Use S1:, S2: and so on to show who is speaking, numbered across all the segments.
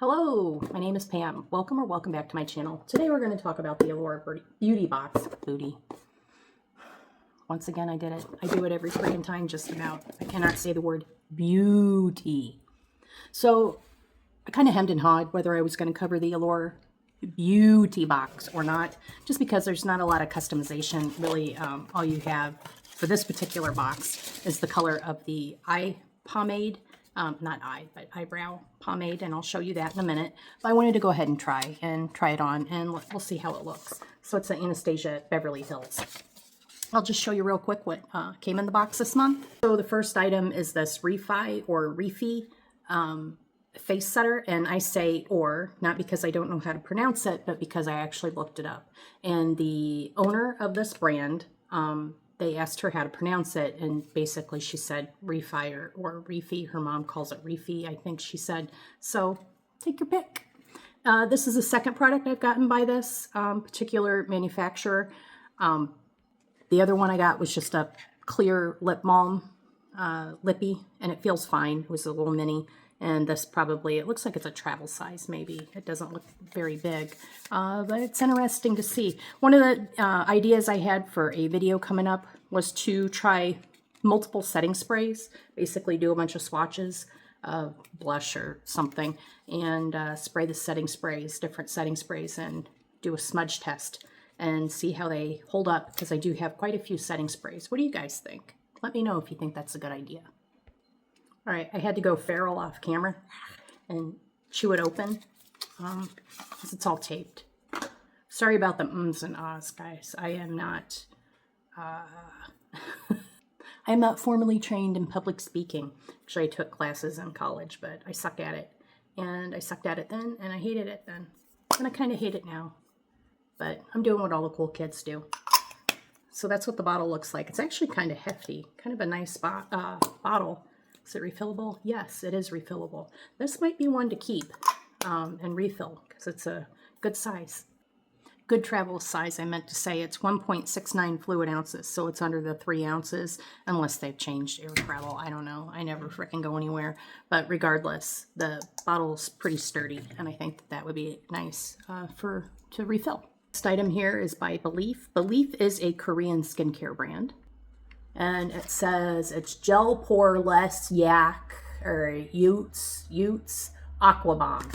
S1: Hello, my name is Pam. Welcome or welcome back to my channel. Today we're going to talk about the Allure Beauty Box. Booty. Once again, I did it. I do it every freaking time just about. I cannot say the word beauty. So I kind of hemmed and hawed whether I was going to cover the Allure Beauty Box or not, just because there's not a lot of customization. Really, all you have for this particular box is the color of the eye pomade. Not eye, but eyebrow pomade, and I'll show you that in a minute. But I wanted to go ahead and try it on, and we'll see how it looks. So it's an Anastasia Beverly Hills. I'll just show you real quick what came in the box this month. So the first item is this Refi or Refi face setter, and I say or, not because I don't know how to pronounce it, but because I actually looked it up. And the owner of this brand, they asked her how to pronounce it, and basically she said Refi or Refi. Her mom calls it Refi, I think she said. So take your pick. This is the second product I've gotten by this particular manufacturer. The other one I got was just a clear lip balm, lippy, and it feels fine. It was a little mini. And this probably, it looks like it's a travel size maybe. It doesn't look very big, but it's interesting to see. One of the ideas I had for a video coming up was to try multiple setting sprays, basically do a bunch of swatches of blush or something, and spray the setting sprays, different setting sprays, and do a smudge test and see how they hold up, because I do have quite a few setting sprays. What do you guys think? Let me know if you think that's a good idea. All right, I had to go feral off camera and chew it open because it's all taped. Sorry about the ums and ahs, guys. I am not I am not formally trained in public speaking. Actually, I took classes in college, but I suck at it. And I sucked at it then, and I hated it then. And I kind of hate it now. But I'm doing what all the cool kids do. So that's what the bottle looks like. It's actually kind of hefty. Kind of a nice bottle. Is it refillable? Yes, it is refillable. This might be one to keep and refill because it's a good size. Good travel size, I meant to say. It's 1.69 fluid ounces, so it's under the 3 ounces, unless they've changed air travel. I don't know. I never frickin' go anywhere. But regardless, the bottle's pretty sturdy, and I think that would be nice to refill. Next item here is by Belief. Belief is a Korean skincare brand. And it says it's gel poreless yak or Utes Aqua Bomb.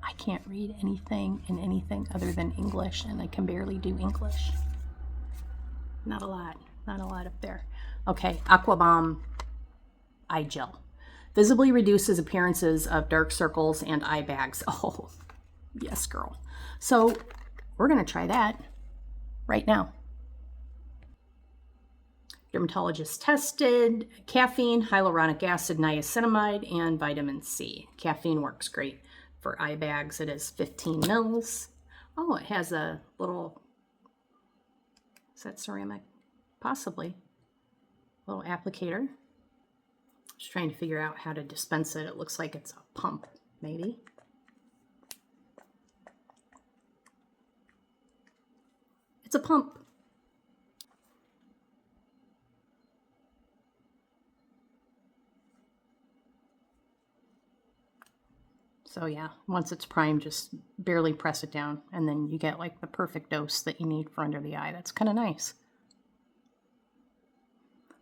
S1: I can't read anything in anything other than English, and I can barely do English. Not a lot up there. Okay, Aqua Bomb eye gel. Visibly reduces appearances of dark circles and eye bags. Oh, yes, girl. So we're going to try that right now. Dermatologist tested caffeine, hyaluronic acid, niacinamide, and vitamin C. Caffeine works great for eye bags. It is 15 mils. Oh, it has a little, is that ceramic? Possibly. Little applicator. Just trying to figure out how to dispense it. It looks like it's a pump, maybe. It's a pump. So yeah, once it's primed, just barely press it down, and then you get like the perfect dose that you need for under the eye. That's kind of nice.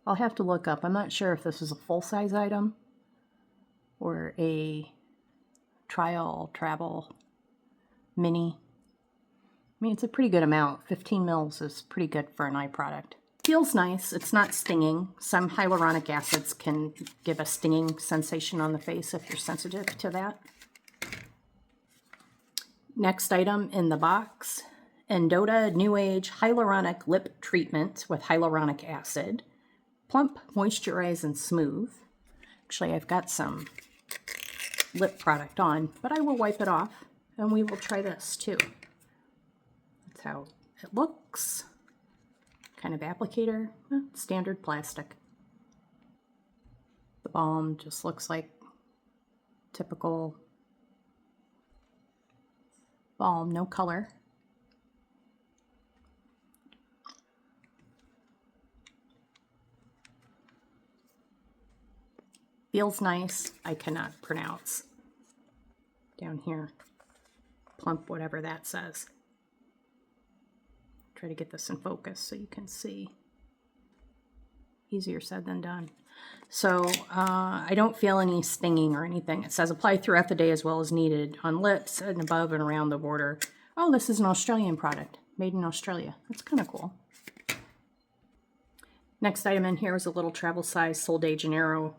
S1: I'll have to look up. I'm not sure if this is a full-size item or a trial travel mini. I mean, it's a pretty good amount. 15 mils is pretty good for an eye product. Feels nice. It's not stinging. Some hyaluronic acids can give a stinging sensation on the face if you're sensitive to that. Next item in the box, Endota New Age Hyaluronic Lip Treatment with hyaluronic acid. Plump, moisturize, and smooth. Actually, I've got some lip product on, but I will wipe it off, and we will try this too. That's how it looks. Kind of applicator, standard plastic. The balm just looks like typical balm, no color. Feels nice. I cannot pronounce down here. Plump, whatever that says. Try to get this in focus so you can see. Easier said than done. So I don't feel any stinging or anything. It says apply throughout the day as well as needed on lips and above and around the border. Oh, this is an Australian product, made in Australia. That's kind of cool. Next item in here is a little travel size Sol de Janeiro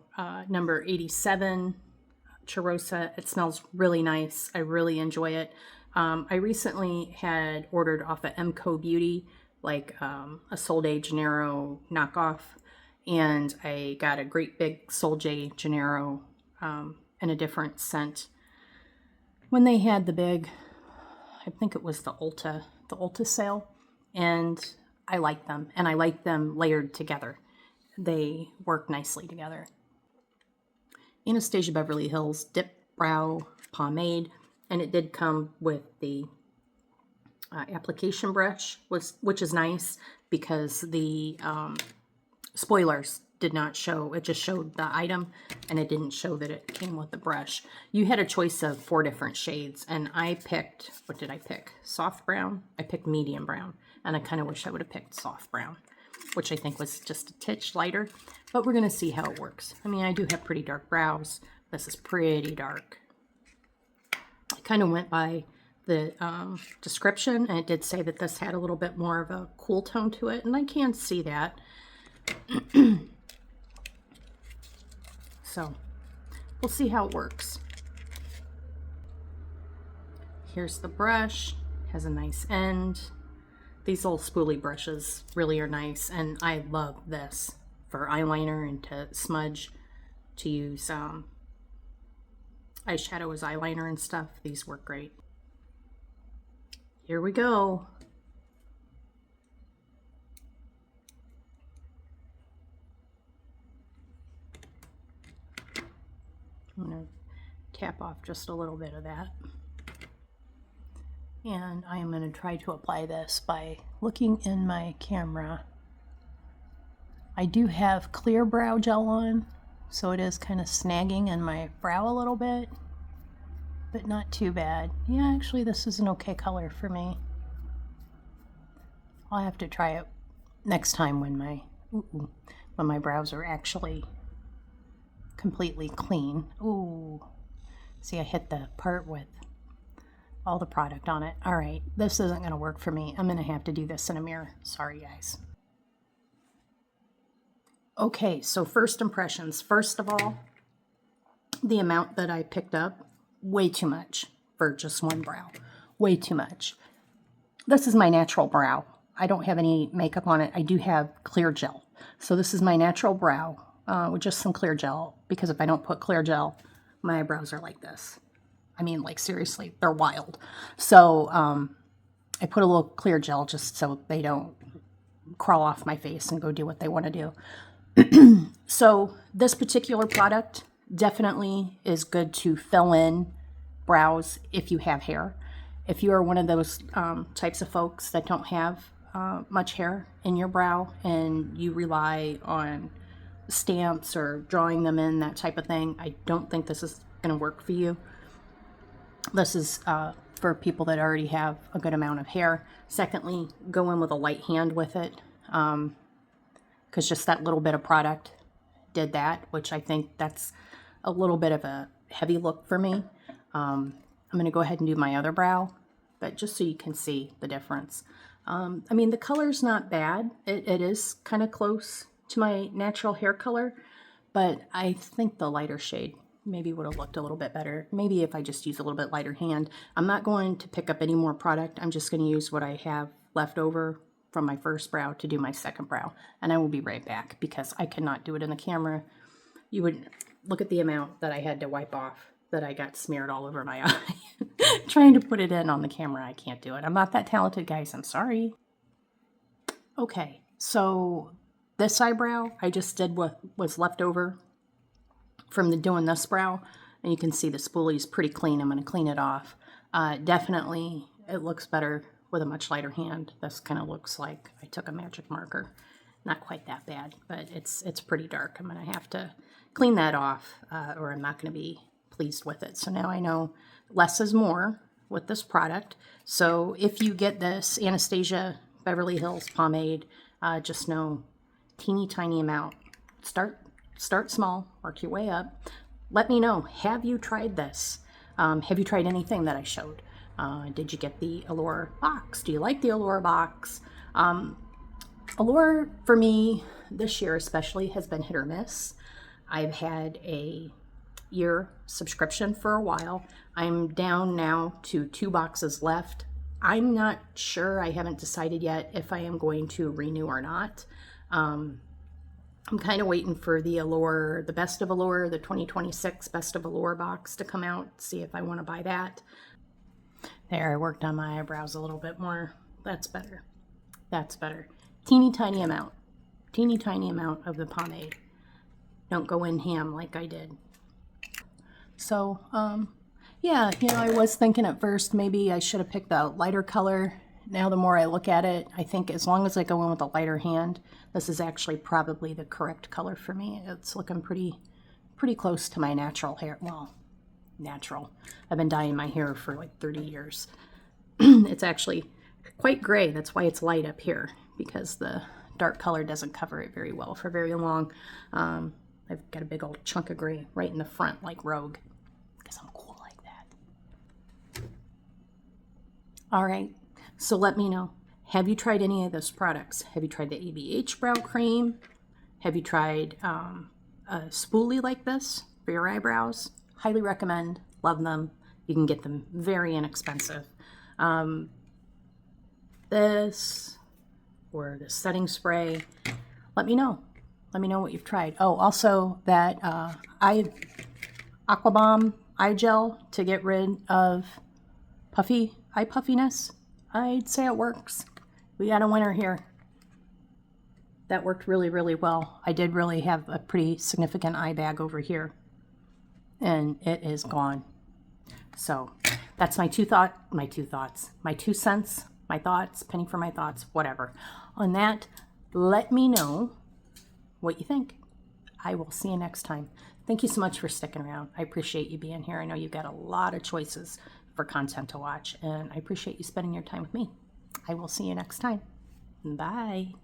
S1: number 87 Charosa. It smells really nice. I really enjoy it. I recently had ordered off of MCO Beauty, like a Sol de Janeiro knockoff, and I got a great big Sol de Janeiro in a different scent. When they had the big, I think it was the Ulta sale, and I like them, and I like them layered together. They work nicely together. Anastasia Beverly Hills Dip Brow Pomade, and it did come with the application brush, which is nice because the spoilers did not show. It just showed the item, and it didn't show that it came with the brush. You had a choice of 4 different shades, and I picked, what did I pick? Soft brown? I picked medium brown, and I kind of wish I would have picked soft brown, which I think was just a titch lighter, but we're going to see how it works. I mean, I do have pretty dark brows. This is pretty dark. I kind of went by the description, and it did say that this had a little bit more of a cool tone to it, and I can see that. So we'll see how it works. Here's the brush. Has a nice end. These little spoolie brushes really are nice, and I love this for eyeliner and to smudge, to use eyeshadow as eyeliner and stuff. These work great. Here we go. I'm going to tap off just a little bit of that. And I am going to try to apply this by looking in my camera. I do have clear brow gel on, so it is kind of snagging in my brow a little bit, but not too bad. Yeah, actually this is an okay color for me. I'll have to try it next time when my brows are actually completely clean. Ooh, see, I hit the part with all the product on it. All right, this isn't going to work for me. I'm going to have to do this in a mirror. Sorry, guys. Okay, so first impressions. First of all, the amount that I picked up, way too much for just one brow. Way too much. This is my natural brow. I don't have any makeup on it. I do have clear gel. So this is my natural brow with just some clear gel, because if I don't put clear gel, my eyebrows are like this. I mean, like, seriously, they're wild. So I put a little clear gel just so they don't crawl off my face and go do what they want to do. So this particular product definitely is good to fill in brows if you have hair. If you are one of those types of folks that don't have much hair in your brow and you rely on stamps or drawing them in, that type of thing, I don't think this is going to work for you. This is for people that already have a good amount of hair. Secondly, go in with a light hand with it, because just that little bit of product did that, which I think that's a little bit of a heavy look for me. I'm going to go ahead and do my other brow, but just so you can see the difference. I mean, the color's not bad. It is kind of close to my natural hair color, but I think the lighter shade maybe would have looked a little bit better. Maybe if I just use a little bit lighter hand. I'm not going to pick up any more product. I'm just going to use what I have left over from my first brow to do my second brow. And I will be right back because I cannot do it in the camera. You would look at the amount that I had to wipe off that I got smeared all over my eye. Trying to put it in on the camera, I can't do it. I'm not that talented, guys. I'm sorry. Okay, so this eyebrow, I just did what was left over from doing this brow, and you can see the spoolie is pretty clean. I'm going to clean it off. Definitely, it looks better with a much lighter hand. This kind of looks like I took a magic marker. Not quite that bad, but it's pretty dark. I'm going to have to clean that off or I'm not going to be pleased with it. So now I know less is more with this product. So if you get this Anastasia Beverly Hills pomade, just know teeny tiny amount. Start small, work your way up. Let me know, have you tried this? Have you tried anything that I showed? Did you get the Allure box? Do you like the Allure box? Allure, for me, this year especially, has been hit or miss. I've had a year subscription for a while. I'm down now to 2 boxes left. I'm not sure, I haven't decided yet if I am going to renew or not. I'm kind of waiting for the Allure, the Best of Allure, the 2026 Best of Allure box to come out, see if I want to buy that. There, I worked on my eyebrows a little bit more. That's better. That's better. Teeny tiny amount of the pomade. Don't go in ham like I did. So, yeah, you know, I was thinking at first maybe I should have picked a lighter color. Now the more I look at it, I think as long as I go in with a lighter hand, this is actually probably the correct color for me. It's looking pretty close to my natural hair. Well, natural. I've been dyeing my hair for like 30 years. It's actually quite gray. That's why it's light up here, because the dark color doesn't cover it very well for very long. I've got a big old chunk of gray right in the front like Rogue, because I'm cool like that. All right, so let me know. Have you tried any of those products? Have you tried the ABH brow cream? Have you tried a spoolie like this for your eyebrows? Highly recommend. Love them. You can get them very inexpensive. This or the setting spray. Let me know. Let me know what you've tried. Oh, also that Aqua Bomb eye gel to get rid of eye puffiness. I'd say it works. We got a winner here. That worked really, really well. I did really have a pretty significant eye bag over here, and it is gone. So that's my two thoughts, my thoughts, penny for my thoughts, whatever. On that, let me know what you think. I will see you next time. Thank you so much for sticking around. I appreciate you being here. I know you've got a lot of choices for content to watch, and I appreciate you spending your time with me. I will see you next time. Bye.